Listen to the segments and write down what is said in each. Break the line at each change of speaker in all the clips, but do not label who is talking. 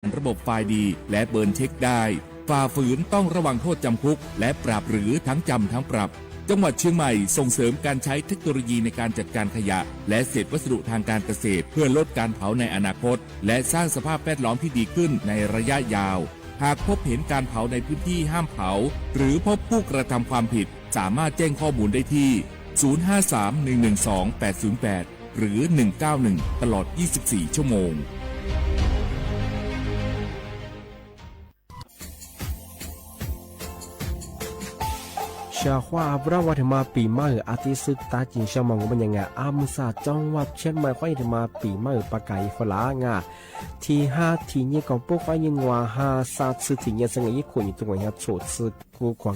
ระบบไฟล์ดีและเบิร์นเช็คได้ฝ่าฝืนต้องระวังโทษจำคุกและปรับหรือทั้งจำทั้งปรับจังหวัดเชียงใหม่ส่งเสริมการใช้เทคโนโลยีในการจัดการขยะและเศษวัสดุทางการเกษตรเพื่อลดการเผาในอนาคตและสร้างสภาพแวดล้อมที่ดีขึ้นในระยะยาวหากพบเห็นการเผาในพื้นที่ห้ามเผาหรือพบผู้กระทำความผิดสามารถแจ้งข้อมูลได้ที่053-112-808หรือ191ตลอด24ชั่วโมง
ชาว่าบราวัฒมาปีใหม่อาทิตย์ตาจินชาวมังมันยังไงอามุสาจังหวัดเชียงใหม่ควายธมาปีใหม่ปากไก่ฝรั่งที่5ที่นี่ของพวกควายยิงว่า5 3ที่นี่สังเกตคนอยู่ตรงนี้โฉดสึกกูขวาง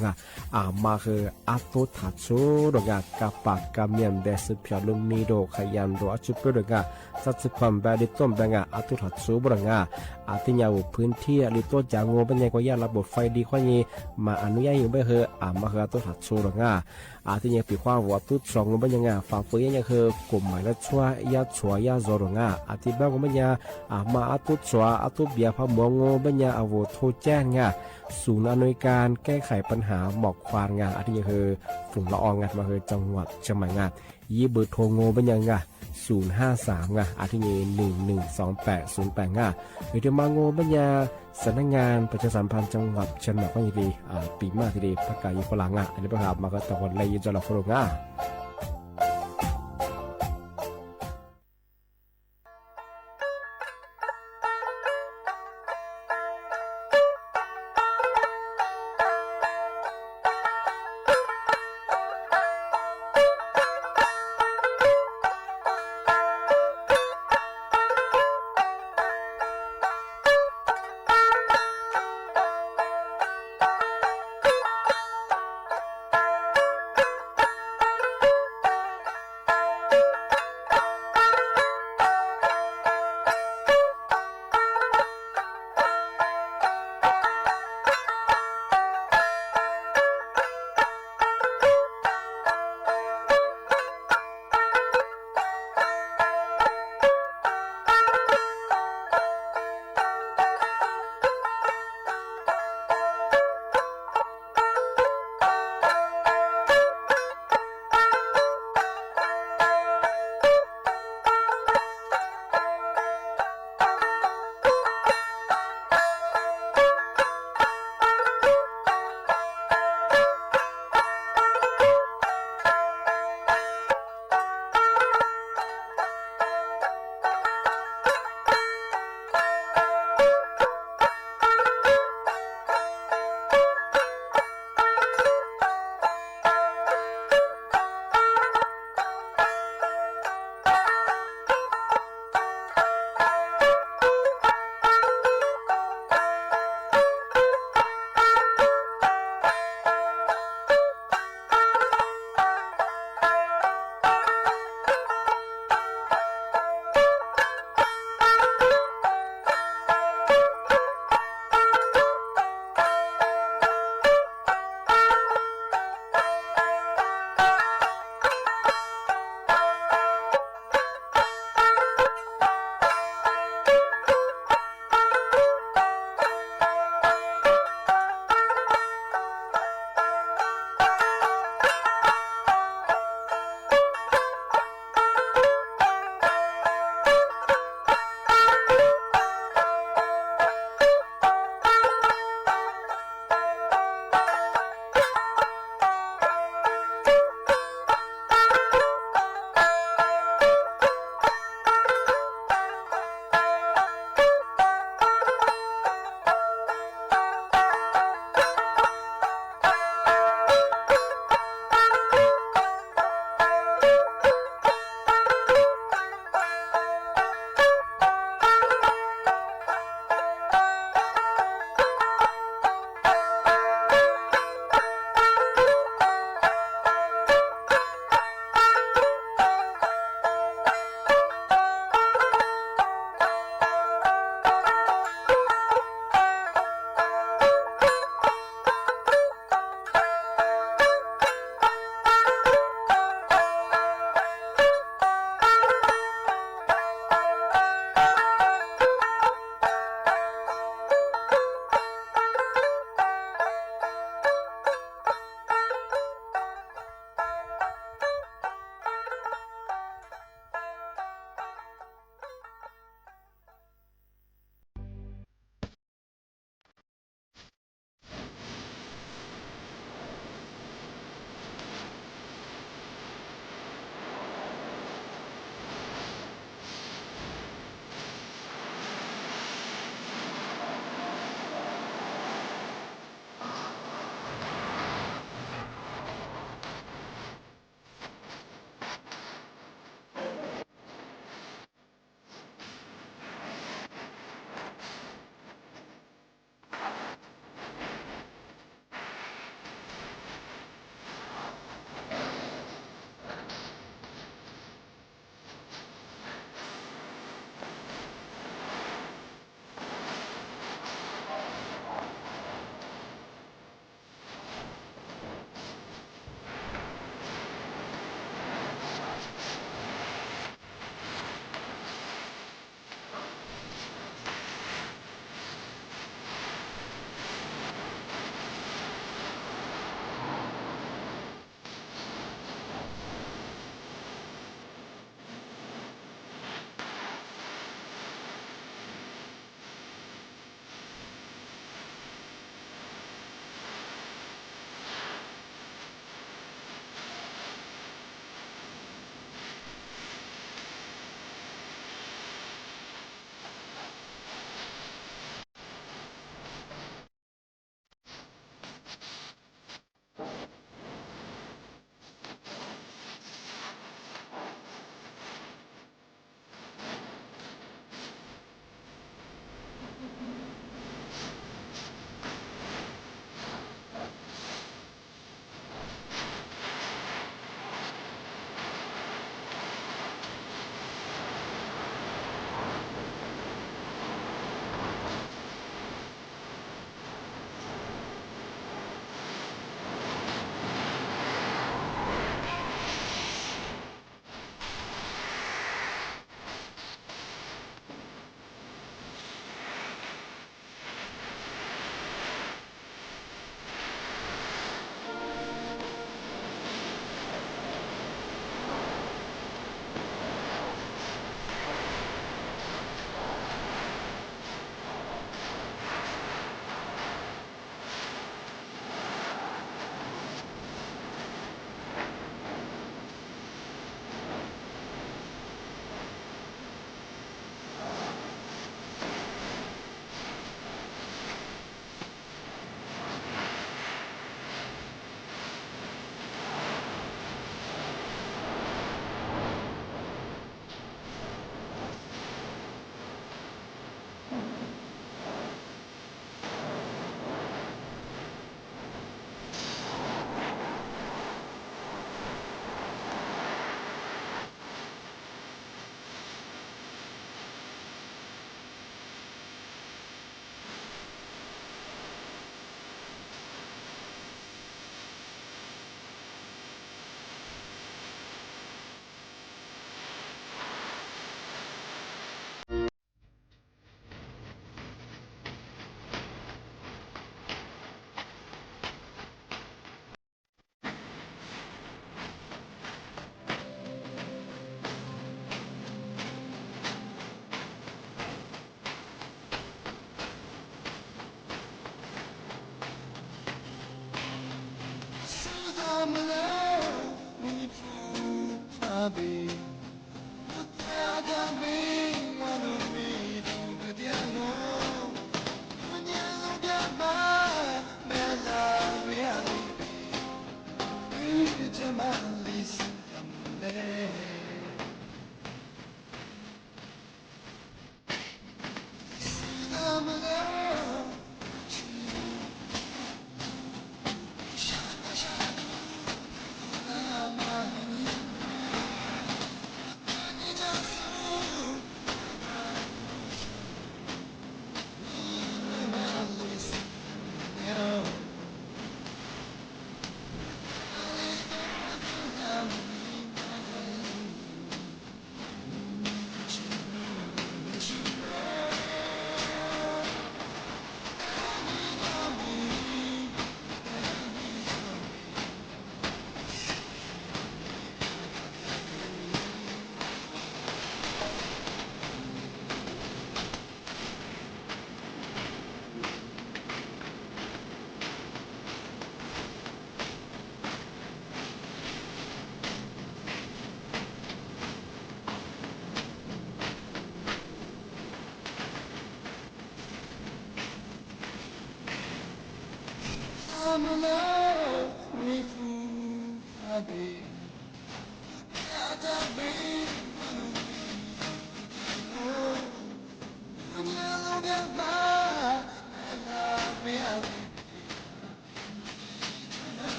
มาคืออาตุทัดโซดอกกับปากกับเมียนเดสพิอาลุมีโดขยันโดอาจุเปดอกสัตว์ความแบบดิต้มแบงอาตุทัดโซบรังอาทิยาวพื้นที่ลิโตจางโง่เป็นยังก็ยาระบบไฟดีควายมาอนุญาตอยู่ไม่คือมาคืออาตุทัดโซดอกอาทิยาปีความวัตถุสองเป็นยังฝ่าฝืนยังคือกลุ่มหมายละชัวยาชัวยาโซดอกอาทิบ้างก็เป็นยังมาอาตุชัวอาตุเบียพมงโง่เป็นยังอาวุธโทแจ้งศูนย์อำนวยการแก้ไขปัญหาหมอกควันอาทิคือฝุ่นละอองมาคือจังหวัดเชียงใหม่ยี่เบอร์โทรโง่เป็นยัง053อาทิ112808หรือที่มาโง่เป็นยังสำนักงานประชาสัมพันธ์จังหวัดเชียงใหม่ก็ยังดีปีมากทีเดียวประกาศฝรั่งอันนี้ประกาศมาก็ตะวันเลยจะหลอกฝรั่ง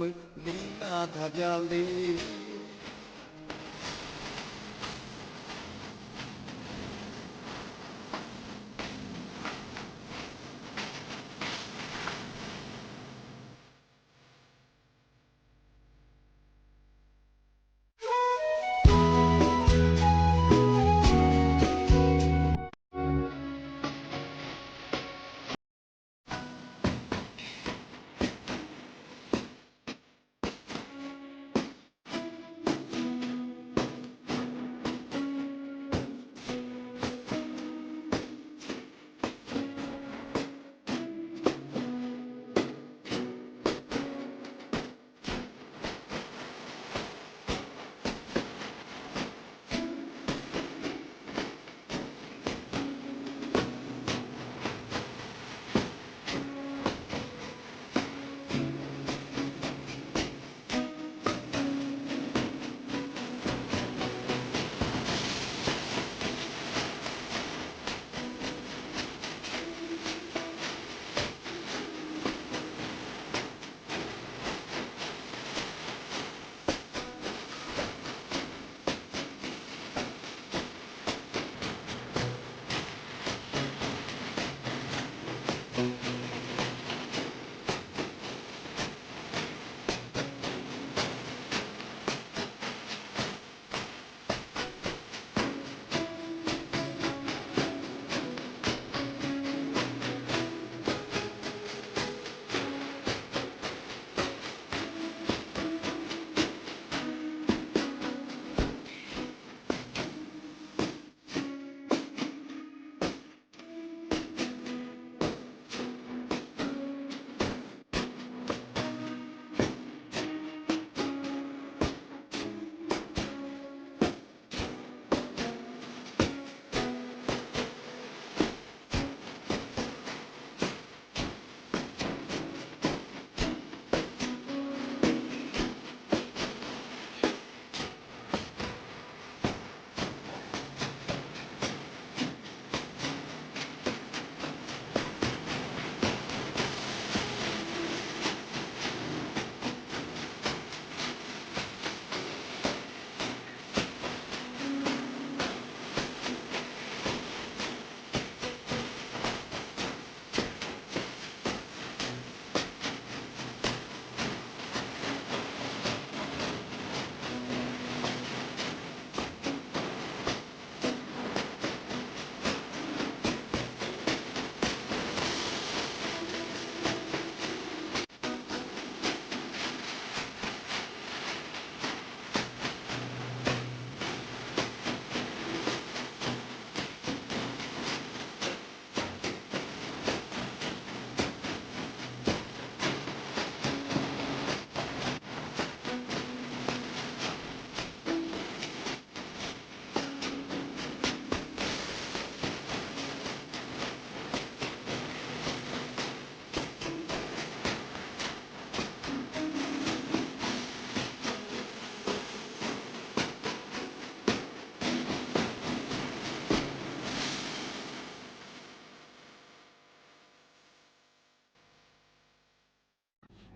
มือนี้อาถาจาลี
เ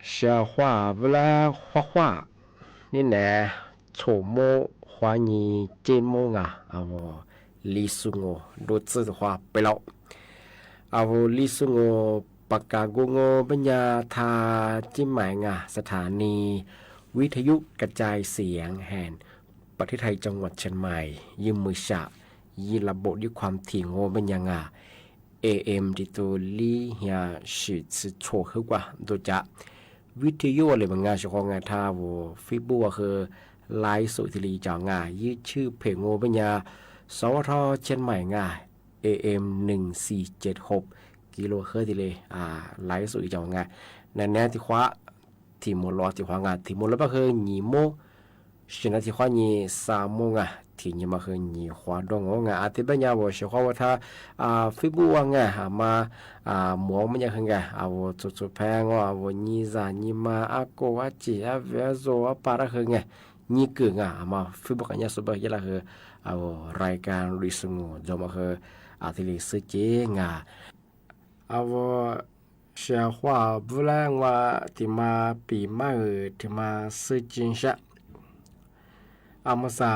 小花不啦画画，你呢？丑么花你节目啊？我历史我都知道话ไปแล้ว历史我ปากกาโกงปัญญาทาจิ้มหมายงาสถานีวิทยุกระจายเสียงแห่งประเทศไทยจังหวัดเชียงใหม่ยืมมือฉะยีระบบด้วยความถี่โงเป็นยังไง AM ที่ตัวลีเฮียสืบสืบโชว์ขึ้นกว่าโดยจะวิทยุอะไรบางงานเฉพาะงานท่าวัวฟิบัวคือไลฟ์สุทีรีจ่องายืดชื่อเพลงโงเป็นยาสวทเชียงใหม่งา AM 1476กิโลเฮิรตซ์เลยไลฟ์สุจ่องาในแนวที่คว้าที่มลอที่คว้างาที่มลก็คือหนีโมชนะที่คว้าหนีสามโมงที่นี่มาคือหนีคว้าดงงาอาทิตย์ปัญญาวัวเฉพาะว่าถ้าฟิบัวงามาหมอมันยังไงจุดแพงว่านี่ซานี่มาอาโกอาจิอาเวโซอาปาระคือไงนี่เกิงมาฟิบัวกันยาสุบะยะละคือรายการริสงูจอมาคืออาทิตย์สิเจงเสียว่าบุแรงว่าที่มาปีมาที่มาซื้อจินชะมาสา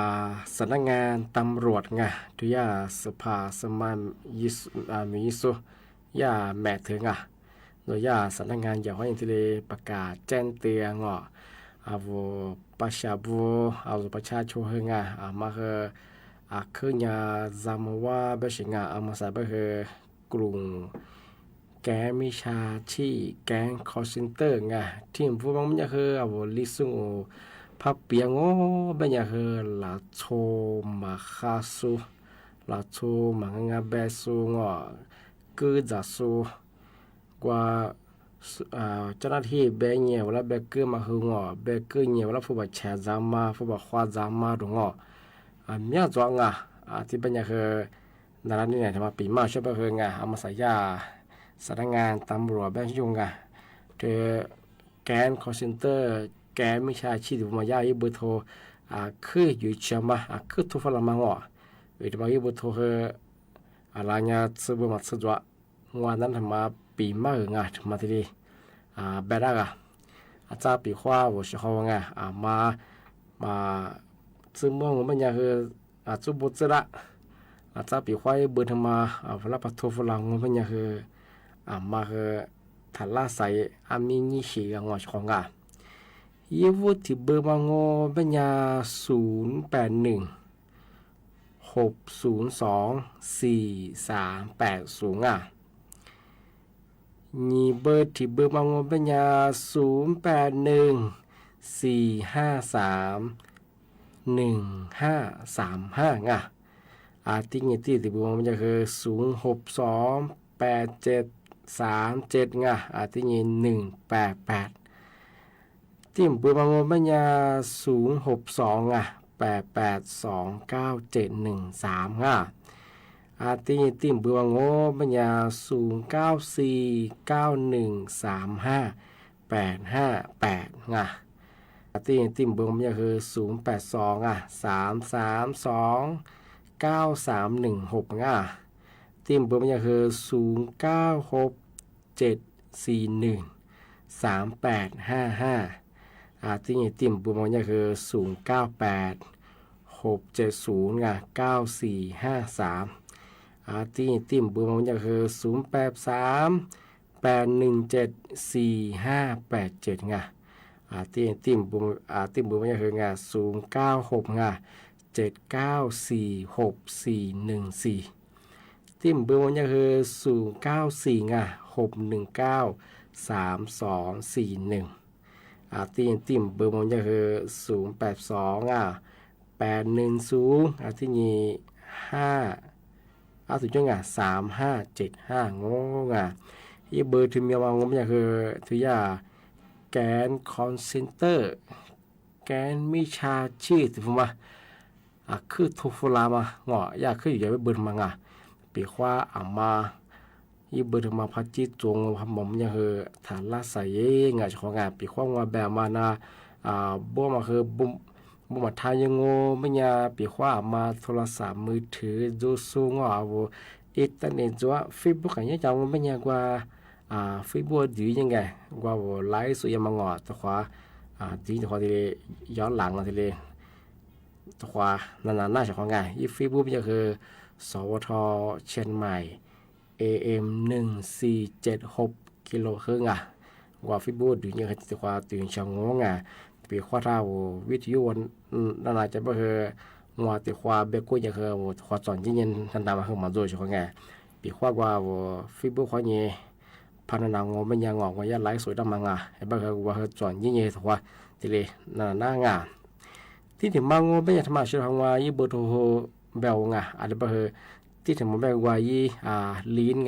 สำนักงานตำรวจทุยาสภาสมัยยิสมียิสุยาแม่ถึงโดยยาสำนักงานอย่างว่าอย่างที่เลยประกาศแจ้งเตือนประชาบุประชาชนมาคือยาจำว่าเบชิงมาสาเบกลุ่มแกมิชาชีแกงคอเซนเตอร์ทีมผู้บังคับคือลิซุงพับเปียงบัญญัติลาโชมาคาสูลาโชมังงาเบสูกือจัสูกว่าเจ้าหน้าที่เบงเงียวแล้วเบกือมาคือเบกือเงียวแล้วผู้บัญชาจามาผู้บัญควาจามาดูเมียจวงที่บัญญัตินารานี่เนี่ยทำมาปีมาช่วยไปคือมาใส่ยาสำนักงานตำรวจแบงค์ยุงเธอแกนคอเซนเตอร์แกนมิชาชีพมายาอีเบอร์โทรคืออยู่เชียงมาคือทุกฝรั่งมาอีกมาอีเบอร์โทรคืออะไรเนี่ยซื้อมาซื้อจ้ะวันนั้นทำมาปีมาทำมาทีนี้แบดอาจารย์ปีขว้าว่าเชื่อเขามาซื้อมั่งมันยังคือจุบุตรละอาจารย์ปีขว้าเบอร์ทำมาฝรั่งปัทโทฝรั่งมันยังคือมาคือทัลลาใส่มีนิชิงอชของยี่วุฒิเบอร์มังเป็นยา0816024380ยี่เบอร์ที่เบอร์มังเป็นยา0814531535ที่นี่ที่เบอร์มังเป็นยาคือ0628737ที่นี่188ที่เบอร์มังเป็นยา06288297135ที่เบอร์มังเป็นยา0949135858ที่เบอร์มังเป็นยาคือ0823329316ที่เบอร์มังเป็นยาคือ0967413855ที่นี่ติ่มบุมมันก็คือ0986709453ที่นี่ติ่มบุมมันก็คือ0838174587ที่นี่ติ่มบุมมันก็คือ0967946414ติ่มบุมมันก็คือ0946193241ติ่มเบอร์มันจะคือ082810810ที่นี่5ถึงจัง3575อีเบอร์ที่มีมามันจะคือทุยาแกนคอนเซนเตอร์แกนมิชาชีพผมว่าคือทุฟลามาอยากคืออยู่ในเบอร์มังปีขว้ามาอีเบอร์มาพัดจิตจงพัมมยังคือฐานลาใส่ของปีขว้างว่าแบบมาบ่มาคือบ่มาทายงไม่ยาปีขว้ามาโทรศัพท์มือถือดูซูอินเทอร์เน็ตจ้ะเฟซบุ๊กอย่างเงี้ยจังไม่ยากว่า飞波ดียังไงว่าไลฟ์สุยมังงอตะขวาดีตะขวาที่ย้อนหลังที่เลยตะขวานานๆน่าจะของไงยี่ฟีบูมันจะคือสวทเชียงใหม่ AM 1476กิโลเฮิรตซ์ว่าฟีบูดียังไงตะขวาตื่นเช้างงปีข้อเท่าวิทยุวันนั่นอาจจะไม่คือว่าตะขวาเบกุ้ยจะคือขวาสอนยิ่งทันตามมาคือมาด้วยใช่ของไงปีข้อว่าฟีบูข้อนี้พันนางงมันยังงอกว่ายันไลฟ์สวยดำมังไอ้บ้าคือว่าจอนยิ่งๆถั่วทีเลยน่างาที่ถึงมังงไม่ยังธรรมะชื่อของว่ายี่เบอร์โทรเบลอะไรบ้าคือที่ถึงมันแบบว่ายี่ลิ้น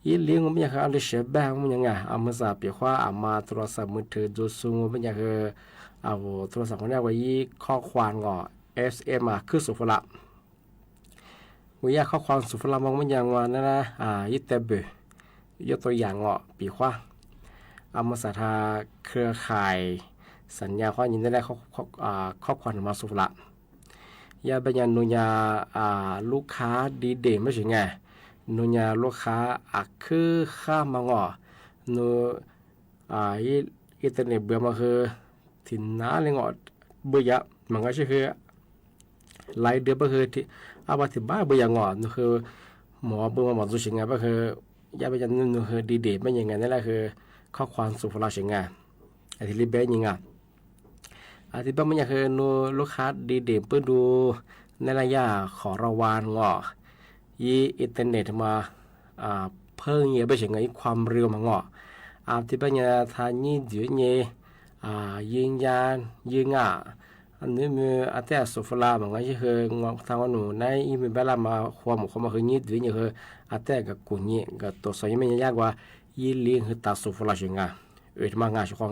ยี่ลิ้นมันยังคืออะไรเชื่อแบงมันยังมือสาปีข้อมาโทรศัพท์มือถือดูซูมมันยังคือโทรศัพท์ของเนี่ยว่ายี่ข้อความSM คือสุฟละวิยาข้อความสุฟละมันยังว่านั่นนะยี่เตเบยกตัวอย่างปีขว้ามาสาธาเครือข่ายสัญญาข้อยินได้ครอบครัวมาสุละยาบัญญัตินุญาลูกค้าดีเด่นไม่ใช่ไงนุญาลูกค้าคือข้ามางนูอินเทอร์เน็ตเบื่อมาคือถิ่นน้าเลยเบื่อมันก็ใช่คือหลายเดือนก็คือที่ว่าที่บ้าเบื่อนูคือหมอเบื่อมาดูสิไงก็คือยาไปจันนึงคือดีเดไม่ยังไงนั่นแหละคือข้อความสุภาษิตไงอธิริเบยังไงอธิบายมันยังคือนูลูกค้าดีเดเพื่อดูในระยะขอระวานยี่อินเทอร์เน็ตมาเพิ่งเยอะไปถึงไงความเร็วมาอธิบายยังทานยี่เดี๋ยวเนี่ยยิงยานยิงอันนี้มีอาเตสุฟลามันก็คือทางวันหนูในอีเมลเวลามาความของมาคือยี่เดี๋ยวเนี่ยคืออาเตกับกุญยี่กับตัวสอยไม่ยากกว่ายี่ลิงคือตาสุฟลาชิงที่มางาชิคอง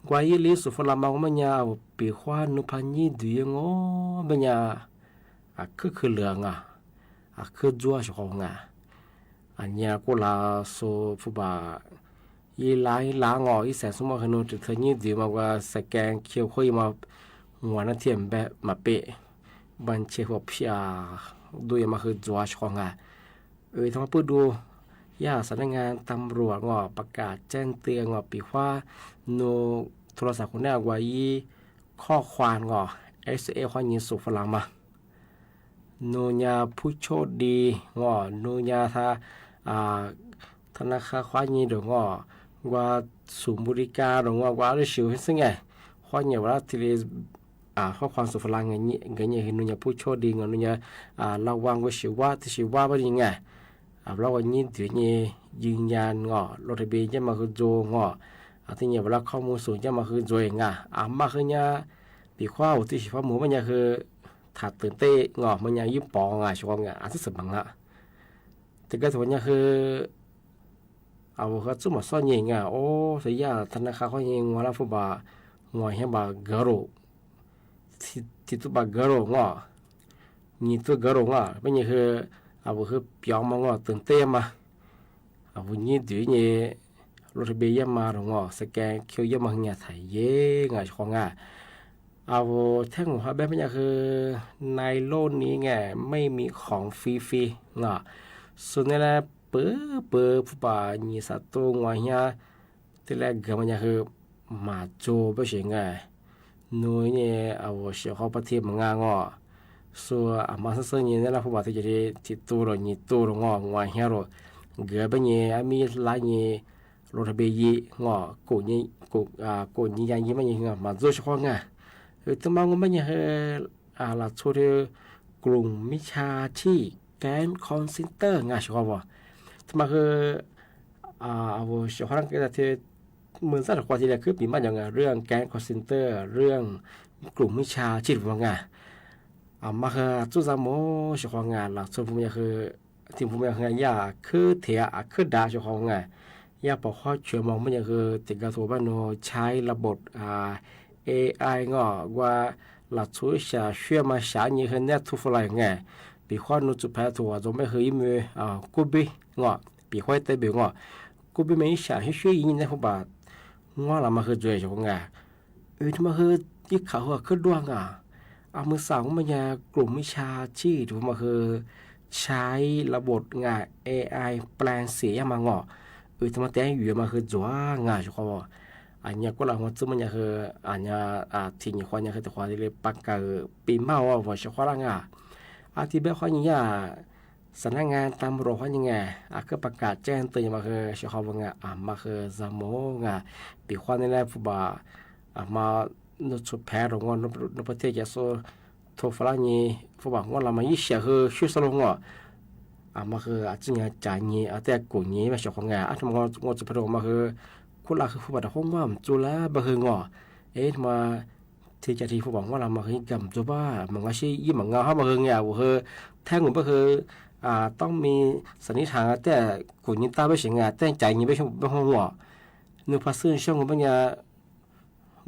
กว่ายี่ลิงสุฟลามันก็มันยาวปีขวานุพันยี่เดี๋ยวมันยาคือเหลืองคือจั่วชิคองอันนี้ก็ลาสุฟุบะยี่ลางอีแสนสมองขนุนถึงยี่เดี๋ยวมากว่าสแกนเขียวคุยมาหัวนั่นเทียมแบบมาเปะบันเชฟพี่ดูยังมาคือจัวชองทำมาเพื่อดูสำนักงานตำรวจประกาศแจ้งเตือนปีว่าโนโทรศัพท์คนนี้ว่ายี่ข้อความSA ข้อยินสุฝรั่งมาโนยาผู้โชคดีโนยาธนาคารข้อยินเดี๋ยวว่าสูงบริการหรือว่าได้ชิวให้ซึ่งไงข้อยินว่าที่ข้อความสุฝรั่งเงี้ยเห็นนุญาผู้โชคดีนุญาระวังว่าชิวที่ชิวเป็นยังไงเราวันนี้ถือเนี่ยยืนยันรถทะเบียนจะมาคือโจที่เนี่ยเวลาข้อมูลสูงจะมาคือโจเองมาคือเนี่ยปีข้าวที่ชิฟ้าหมูมันเนี่ยคือถัดตื่นเต้มันเนี่ยยิ่งปองช่วงที่สุดบังแต่ก็ถือว่าเนี่ยคือเขาจุ่มซ่อนยิงโอ้เสียธนาคารเขายิงว่าแล้วฟุบะให้บะกระโดที่ตัวบะกระโดนี่ตัวกระโดไม่เนี่ยคือคือ表嘛ตื่นเต้นมานี่เดี๋ยวนี้รถเบียมาหรอสแกนคิวยมาเนี่ยถ่ายเย่ของแท่งหัวแบบนี้คือในโลกนี้ไม่มีของฟรีส่วนนี้แหละเปิดผู้ป่านี่สัตว์ตัวเนี่ยที่แรกก็มันคือมาโจไม่ใช่นู้เนี่ยเสียข้อปฏิบัติงานส่วนมาสักเนี่ยนี่แหละผู้บ่าวที่จะที่ตัวนี่ตัวงอเหี้ยเกือบเนี่ยมีหลายเนี่ยรถทะเบียนกูนี่ยังยิ่งไม่ยิ่งมาดูเฉพาะแต่บางคนเนี่ยหลักสูตรกลุ่มมิจฉาชีพแก๊งคอนเซนเตอร์เฉพาะว่าแต่มาคือเฉพาะนั่นก็จะเหมือนสัตว์กว่าที่เรียกคือปีมันอย่างเรื่องแก๊งคอนเซนเตอร์เรื่องกลุ่มมิจฉาชีพว่ามาคือจุดสามโมเฉพาะงานหลักส่วนผมอยากคือที่ผมอยากให้ยาคือเทียคือดาเฉพาะงานยาบอกข้อเชื่อมองมันอยากคือติดกระตุ้นบ้านโนใช้ระบบAI ว่าหลักสูตรจะช่วยมาสานยี่ห้อเนี่ยทุกฝ่ายปีข้อนู้จุดแพ้ตัวจะไม่เคยมีกูบีปีข้อเตบิกูบีไม่สานให้ช่วยยิงในหัวบาทเรามาคือจ่วยเฉพาะงานที่มาคือยิ่งเขาคือดวงมือสองมันจะกลุ่มวิชาชีพมาคือใช้ระบบAI แปลงเสียมา他妈等于嘛和做啊是话anh nhà có là một số nhà hơi anh nhà thì nhiều khoa nhà hơi từ khoa đi bắt cả bị mau và sẽ khoa là thì bé khoa nhàสำนักงานตำรวจว่ายังไงก็ประกาศแจ้งเตือนมาคือชาวบ้านมาคือจำโมงปีควันนี่แหละผู้บ่ามาโน้ตสุดแพ้หรือว่านประเทศจะสู้ทั่วฝรั่งนี่ผู้บ่าว่าเรามายิ่งเสียคือชื่อสโลงมาคือจริงจ่ายนี่แต่กูนี่มาชาวบ้านทำงานสุดแพ้มาคือคุณล่ะคือผู้บ่าห้องว่าจุฬาบ่คืองมาที่จะที่ผู้บ่าว่าเรามาคือกำจุบ้ามันว่าชื่อยิ่งมันเงาเขามาคือไงว่าคือแท่งหัวก็คือต้องมีสันนิษฐานแต่กูยินตาไม่เสียงแต่ใจยินไม่ชงไม่ห้องหัวนึกภาษาช่วงมันเนี่ย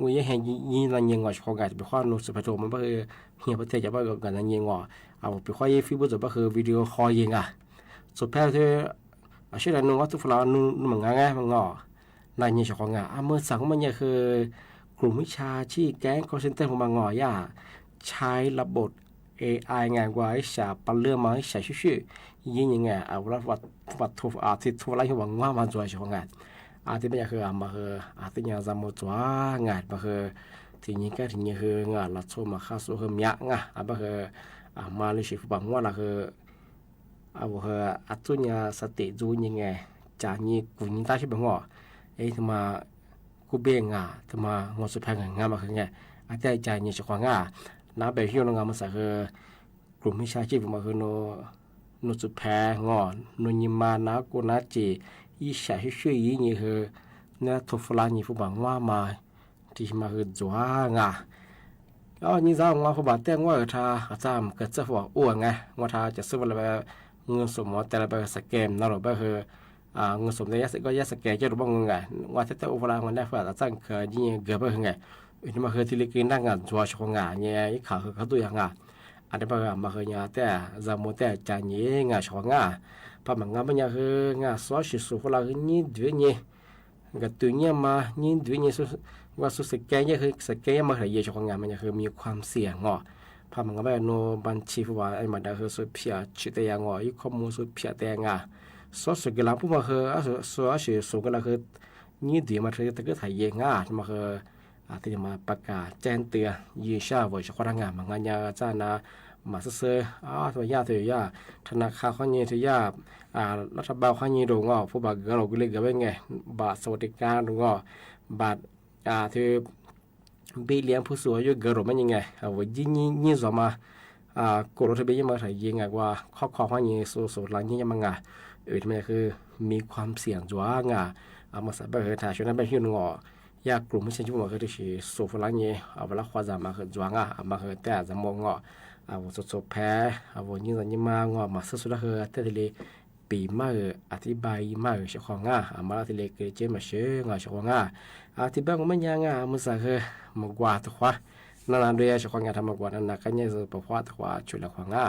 งูยังเห็นยินรันยิงว่าของการไปข้อนุสปะโจมันก็คือเฮียประเทศจะว่าการรันยิงว่าไปข้อยี่ฟิบุตรก็คือวิดีโอคอลยิงสุดแพ้ที่ชื่ออะไรนึกว่าทุกฝ่ายนึกเหมือนไงมันรันยิงของเมื่อสั่งมันเนี่ยคือกลุ่มวิชาชีแก๊งคอร์เซนเตอร์ของมันใช้ระบบ AI ไงว่าจะปันเรื่องมาใช้ชื่อยิ่งยังไงว่าวัดทุกที่ทุกอะไรที่หวังว่ามันจะช่วยงานที่ไม่ใช่คือมาคือที่ยังจะมาช่วยงานมาคือที่ยิ่งแค่ที่ยิ่งคืองานเราชมมาข้าสู้คือมีงานมาคือมาเลยสิฟังว่าเราคือคือตัวเนี่ยสติดูยังไงจากนี้กูยิ่งตาชิบงทำมากูเบ่งทำมางานสุดท้ายงานมาคือไงแต่ใจยิ่งช่วยงานน้าไปเที่ยวงานมาสักกลุ่มวิชาชีพมาคือโนจุดแพ้โนยิมานะกูน่าจีอีฉาช่วยยี่นี่คือเนี่ยทุกฝรั่งนี่ผู้บังว่ามาที่มาคือจัวนี่จ้างว่าผู้บังแต่งว่าถ้าอาจารย์เกิดจะบอกอ้วนไงว่าถ้าจะซื้ออะไรเงินสมมติแต่ละแบบสแกมนั่นหรือแบบคือเงินสมได้ก็ยัดสแกมจะรู้บ้างไงว่าถ้าอุปกรณ์มันได้ฝากอาจารย์เคยยี่เกิดแบบไงนี่มาคือที่เล็กนั่งงานจัวชงงานเนี่ยอีข่าวคือเขาตัวอย่างอันนี้มาคืองานแต่จำโมแต่จานนี้งานชงงานพอมันงานมันคืองานสอนสิสุขเราคือนี่ด้วยนี่กับตัวเนี่ยมานี่ด้วยนี่ว่าสุดสแกนเนี่ยคือสแกนมาคือเยอะชงงานมันคือมีความเสี่ยงพอมันก็แบบโนบัญชีว่าไอ้มันคือสุดเพียชิตยังอีข้อมูลสุดเพียแต่งสอนสุดกลางผู้มาคือสอนสิสุขเราคือนี่ดีมาคือแต่ก็ถ่ายเองมาคือที่จะมาประกาศแจ้งเตือนยืนชาว่าจะขอทำงานมางานยาจ้านะมาซื้อตัวยาธนาคารข้อนี้ตัวยารัฐบาลข้อนี้ดูผู้บังเราก็เลยก็เป็นไงบาทสวัสดิการดูบาทที่เบี้ยเลี้ยงผู้สูงอายุเกิดมันยังไงว่ายิ่งสมากรทบยังมาถ่ายยังไงว่าข้อข้อนี้สูหลังยิ่งยังมังทำไมคือมีความเสี่ยงจัวมาสับไปถ่ายช่วงนั้นไปที่ยากกลุ่มไม่ใช่ชั่วโมงคือที่สูบลังเนี่ยเวลาควาจะมาคือจวงมาคือแต่จะมองสดแพ้ยิ่งสัญญมาสุดคือแต่ทีเลยปีมาอธิบายมาเฉพาะมาทีเลยคือเจมาเชื่อเฉพาะอธิบายมันยังมันสักคือมากกว่าตัวนั่นเรียกเฉพาะทำมากกว่านั่นกันเนี่ยจะประวัติตัวช่วยละควา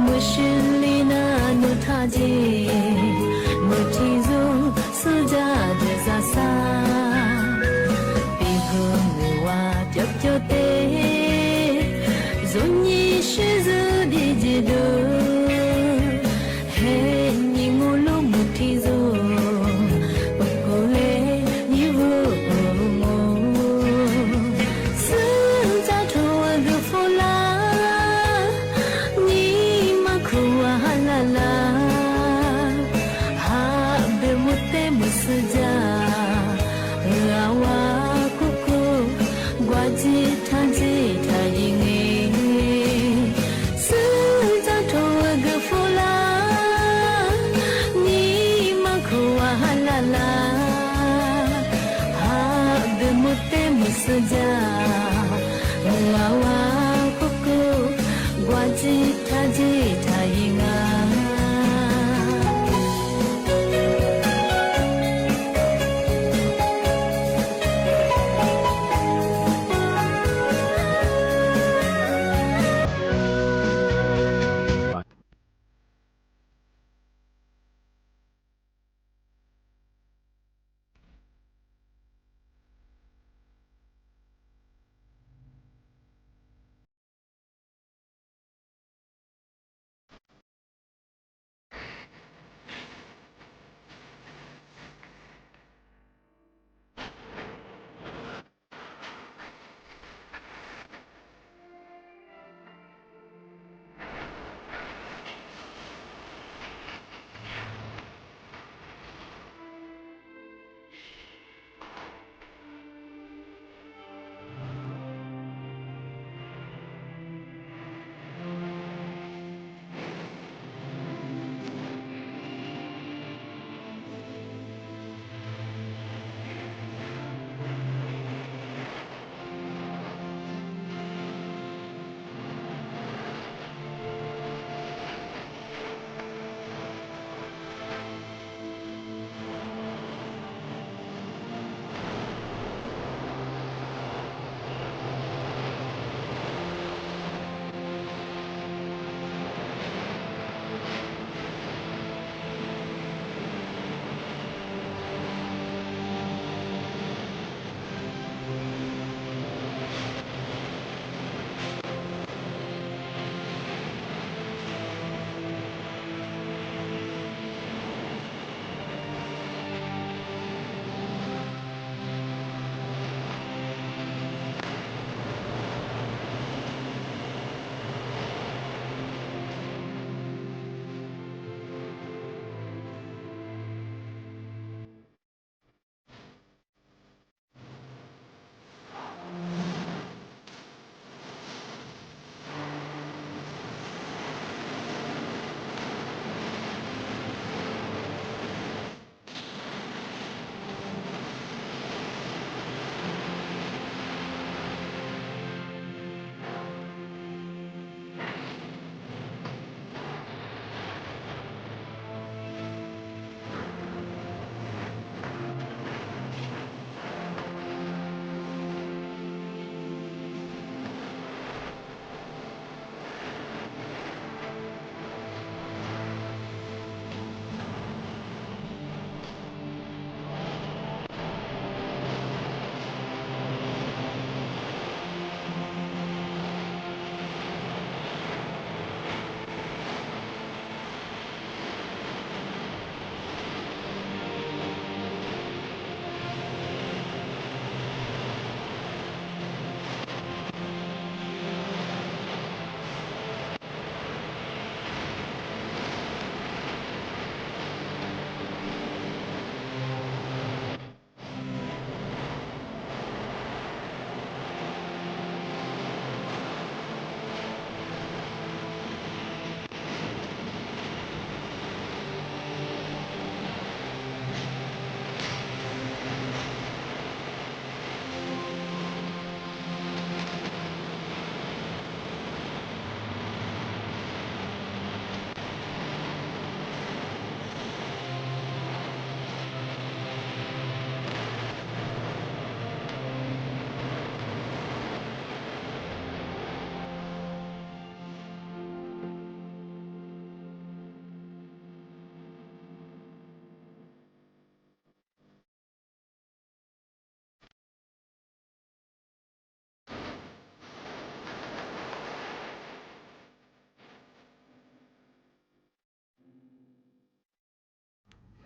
我是里那努塔吉，我提走。sejak mengawal kuku wajib taji tayingan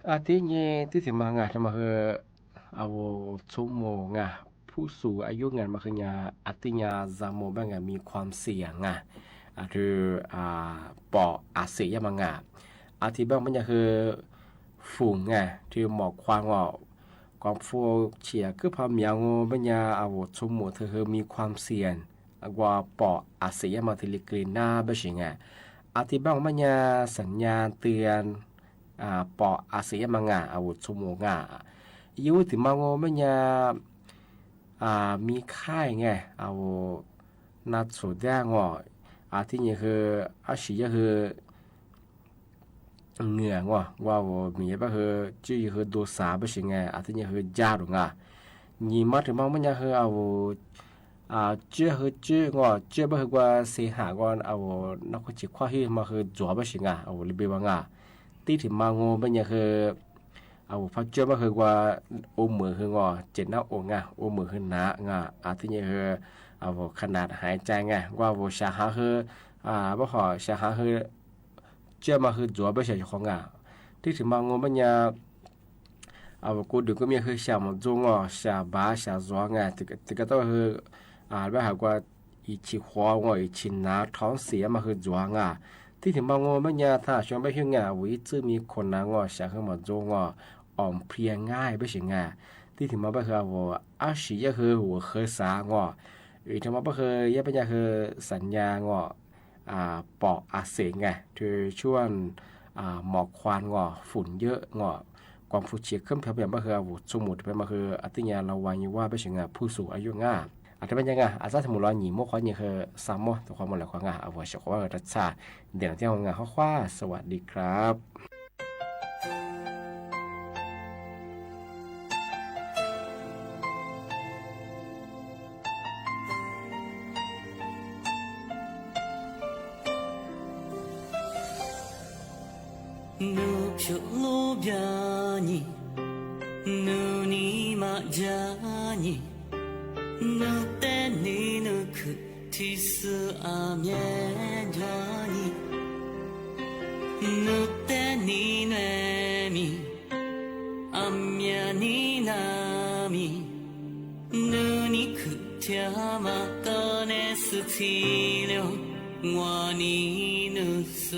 Artinya itu semangat sama ke awo cumo ngahผู้สูงอายุงานมาคืองาอาติญาซามโมบ้างงามีความเสี่ยงอ่ะคือปออาเซียมังงาอาทิบ้างมันจะคือฝูงไงที่หมอกควางว่าความฟูเฉียคือพาเมียงบัญญาอาวุธชุมหมู่เธอมีความเสี่ยงกว่าปออาเซียมาทิลิกรีน่าไม่ใช่ไงอาทิบ้างบัญญาสัญญาณเตือนปออาเซียมังงาอาวุธชุมหมู่งาอยู่ที่มังบัญญา มีค่ายไงเอานัดสุดแดงที่นี่คือสิคือเหงื่องว่ามีบะคือจื้อคือดูสาบสิไงที่นี่คือยาหรงนี่มาถึงมันยังคือเอาจื้อคือจื้อบะคือกว่าเสียหาก่อนเอานักจิตข้อที่มาคือจัวบสิไงลิเบวังที่ถึงมางมันยังคือพักเจ้าบะคือกว่าโอมือคืเจ็ดหน้าอกโอมือคือหนาที่นี่คือขนาดหายใจไงว่าชาหาคือบ่ขอชาหาคือเจ้ามาคือจัวบ่ใช่ของที่ถึงมางมันยังกูดูก็มีคือชามันจงชาบ้าชาจัวที่ก็ต้องคือบ่หากว่าอีชิหัวอีชิหนาท้องเสียมาคือจัวที่ถึงมางมันยังถ้าชวนไปคือวิจิมีคนนชาคือมันจงอ่อมเพลียง่ายบ่ใช่ที่ถึงมาบ่คือสิคือหัวคือสาอีกทั้งหมดก็คือยับยั้งคือสัญญาปอกอาเสงคือช่วงหมอกควันฝุ่นเยอะความฝุ่นเฉียดขึ้นเพียงก็คือสมุดเป็นมาคืออติญาเราวายิว่าไปถึงผู้สูงอายุอาจจะเป็นยังไงอาจจะสมุนเราหนีโมขอนี่คือสามโมตัวความหมดเลยของเอาไว้เฉพาะว่ารัชชาเดี๋ยวที่ของข้อคว้าสวัสดีครับ
ぬぴょろびゃにぬにまじゃにぬてにぬくティスあみえじゃにぬてにねみあみゃになみぬにくてゃまかねすちりょわにぬす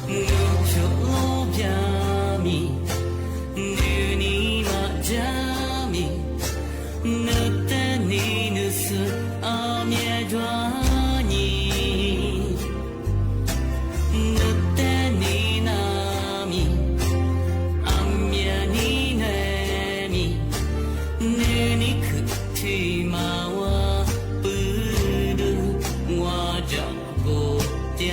ぬぴょろびゃみぬにまじゃみぬてにぬすあみえじゃにぬてになみあみえにねみぬにくてまわぶるわじゃごじゃ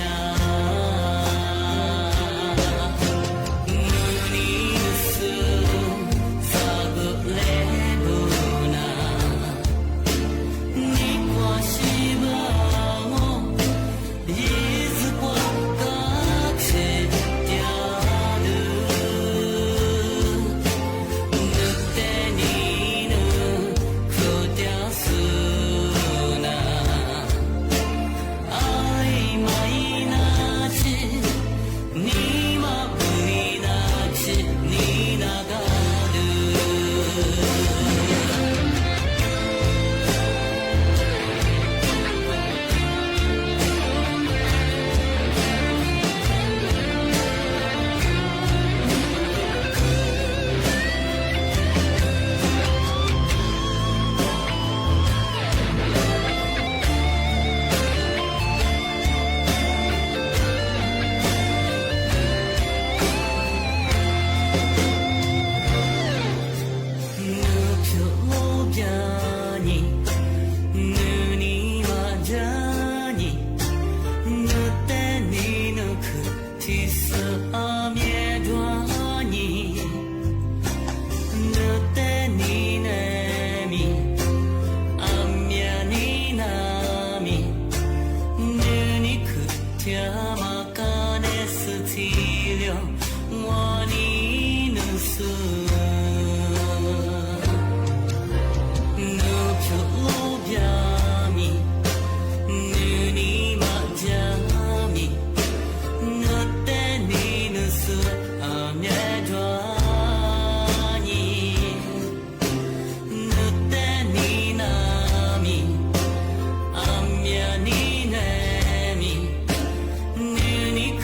にく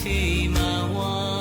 てまわ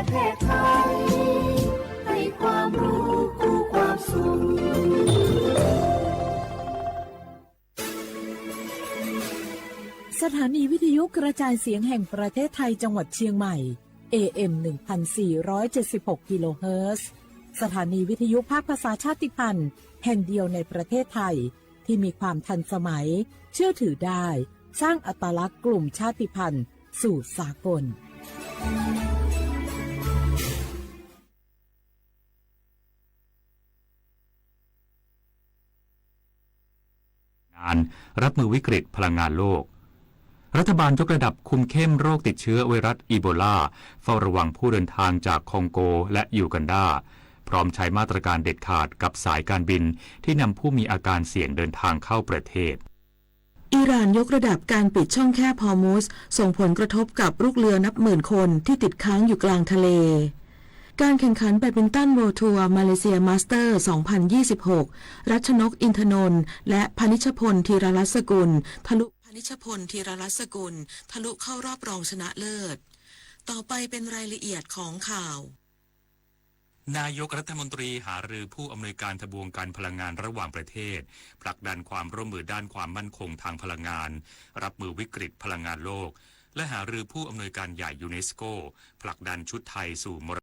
เทศไทยให้ความรู้คู่ความสุข
สถานีวิทยุกระจายเสียงแห่งประเทศไทยจังหวัดเชียงใหม่ AM 1476 กิโลเฮิรตซ์สถานีวิทยุภาคภาษาชาติพันธุ์แห่งเดียวในประเทศไทยที่มีความทันสมัยเชื่อถือได้สร้างอัตลักษณ์กลุ่มชาติพันธุ์สู่สากล
งานรับมือวิกฤตพลังงานโลกรัฐบาลยกระดับคุมเข้มโรคติดเชื้อไวรัสอีโบลาเฝ้าระวังผู้เดินทางจากคองโกและยูกันดาพร้อมใช้มาตรการเด็ดขาดกับสายการบินที่นำผู้มีอาการเสี่ยงเดินทางเข้าประเทศ
อิหร่านยกระดับการปิดช่องแคบฮอร์มุซส่งผลกระทบกับลูกเรือนับหมื่นคนที่ติดค้างอยู่กลางทะเลการแข่งขันแบดมินตันเวิลด์ทัวร์มาเลเซียมาสเตอร์ 2026 รัชนกอินทนนท์และพนิชพลธีรรัศกุลทะลุเข้ารอบรองชนะเลิศต่อไปเป็นรายละเอียดของข่าวนายกรัฐมนตรีหารือผู้อำนวยการทบวงการพลังงานระหว่างประเทศผลักดันความร่วมมือด้านความมั่นคงทางพลังงานรับมือวิกฤตพลังงานโลกและหารือผู้อำนวยการใหญ่ยูเนสโกผลักดันชุดไทยสู่มร